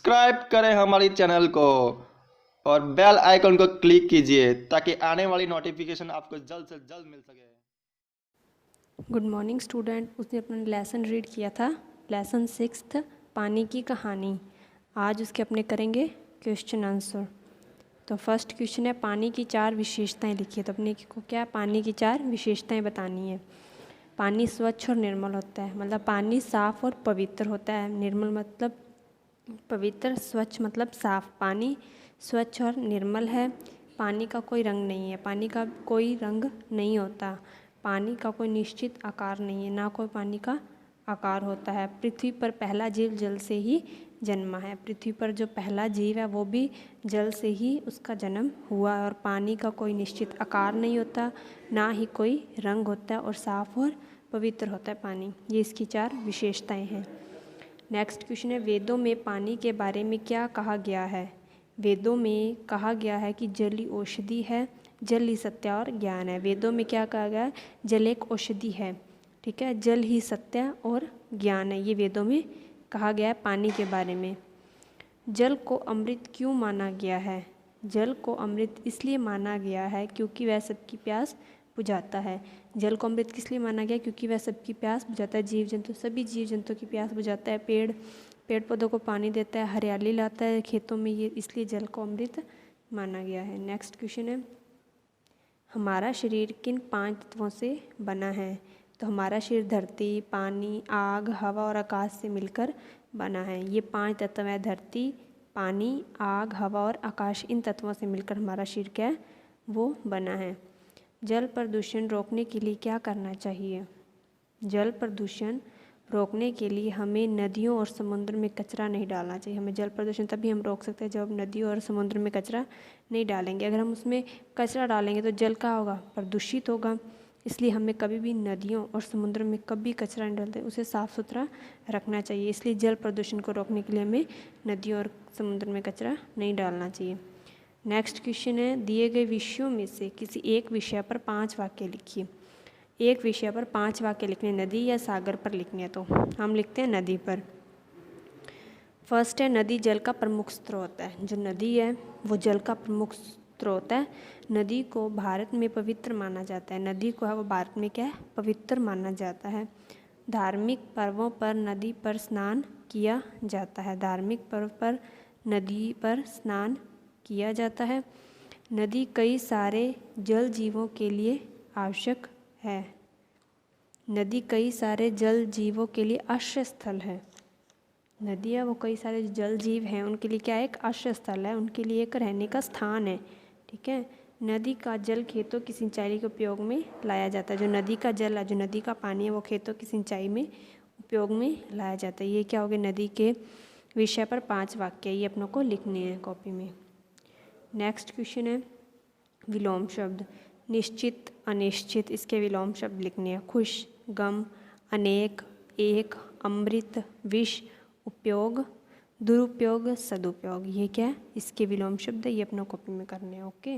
Subscribe करें हमारी channel को और बेल आइकन को क्लिक कीजिए ताकि आने वाली नोटिफिकेशन आपको जल्द से जल्द मिल सके। Good morning student. उसने अपना लेसन रीड किया था, लेसन 6 पानी की कहानी। आज उसके अपने करेंगे क्वेश्चन आंसर। तो फर्स्ट क्वेश्चन है पानी की 4 विशेषताएं लिखिए। तो अपने को क्या पानी की 4 विशेषताएं बतानी है। पानी स्वच्छ और निर्मल होता है, मतलब पानी साफ और पवित्र होता है। निर्मल मतलब पवित्र, स्वच्छ मतलब साफ। पानी स्वच्छ और निर्मल है। पानी का कोई रंग नहीं है, पानी का कोई रंग नहीं होता। पानी का कोई निश्चित आकार नहीं है, ना कोई पानी का आकार होता है। पृथ्वी पर पहला जीव जल से ही जन्मा है। पृथ्वी पर जो पहला जीव है वो भी जल से ही उसका जन्म हुआ है। और पानी का कोई निश्चित आकार नहीं होता, ना ही कोई रंग होता है, और साफ और पवित्र होता है पानी। ये इसकी 4 विशेषताएं हैं। नेक्स्ट क्वेश्चन है वेदों में पानी के बारे में क्या कहा गया है। वेदों में कहा गया है कि जल ही औषधि है, जल ही सत्य और ज्ञान है। वेदों में क्या कहा गया है, जल एक औषधि है, ठीक है, जल ही सत्य और ज्ञान है। ये वेदों में कहा गया है पानी के बारे में। जल को अमृत क्यों माना गया है। जल को अमृत इसलिए माना गया है क्योंकि वह सबकी प्यास बुझाता है। जल को अमृत किस लिए माना गया, क्योंकि वह सबकी प्यास बुझाता है। जीव जंतु, सभी जीव जंतु की प्यास बुझाता है। पेड़ पौधों को पानी देता है, हरियाली लाता है खेतों में, ये इसलिए जल को अमृत माना गया है। नेक्स्ट क्वेश्चन है हमारा शरीर किन 5 तत्वों से बना है। तो हमारा शरीर धरती, पानी, आग, हवा और आकाश से मिलकर बना है। ये 5 तत्व है, धरती, पानी, आग, हवा और आकाश। इन तत्वों से मिलकर हमारा शरीर क्या है, वो बना है। जल प्रदूषण रोकने के लिए क्या करना चाहिए। जल प्रदूषण रोकने के लिए हमें नदियों और समुद्र में कचरा नहीं डालना चाहिए। हमें जल प्रदूषण तभी हम रोक सकते हैं जब नदियों और समुद्र में कचरा नहीं डालेंगे। अगर हम उसमें कचरा डालेंगे तो जल क्या होगा, प्रदूषित होगा। इसलिए हमें कभी भी नदियों और समुद्र में कभी कचरा नहीं डालते, उसे साफ़ सुथरा रखना चाहिए। इसलिए जल प्रदूषण को रोकने के लिए हमें नदियों और समुद्र में कचरा नहीं डालना चाहिए। नेक्स्ट क्वेश्चन है दिए गए विषयों में से किसी एक विषय पर 5 वाक्य लिखिए। एक विषय पर 5 वाक्य लिखने, नदी या सागर पर लिखने हैं, तो हम लिखते हैं नदी पर। फर्स्ट है नदी जल का प्रमुख स्रोत है। जो नदी है वो जल का प्रमुख स्रोत है। नदी को भारत में पवित्र माना जाता है। नदी को है वो भारत में क्या है, पवित्र माना जाता है। धार्मिक पर्वों पर नदी पर स्नान किया जाता है। धार्मिक पर्व पर नदी पर स्नान किया जाता है। नदी कई सारे जल जीवों के लिए आवश्यक है। नदी कई सारे जल जीवों के लिए आश्रय स्थल है। नदी है वो कई सारे जल जीव हैं उनके लिए क्या है, एक आश्रय स्थल है, उनके लिए एक रहने का स्थान है, ठीक है। नदी का जल खेतों की सिंचाई के उपयोग में लाया जाता है। जो नदी का जल है, जो नदी का पानी है, वो खेतों की सिंचाई में उपयोग में लाया जाता है। ये क्या हो गया, नदी के विषय पर 5 वाक्य, ये अपनों को लिखने हैं कॉपी में। नेक्स्ट क्वेश्चन है विलोम शब्द। निश्चित, अनिश्चित, इसके विलोम शब्द लिखने हैं। खुश, गम, अनेक, एक, अमृत, विष, उपयोग, दुरुपयोग, सदुपयोग। ये क्या है, इसके विलोम शब्द, ये अपना कॉपी में करने हैं। ओके।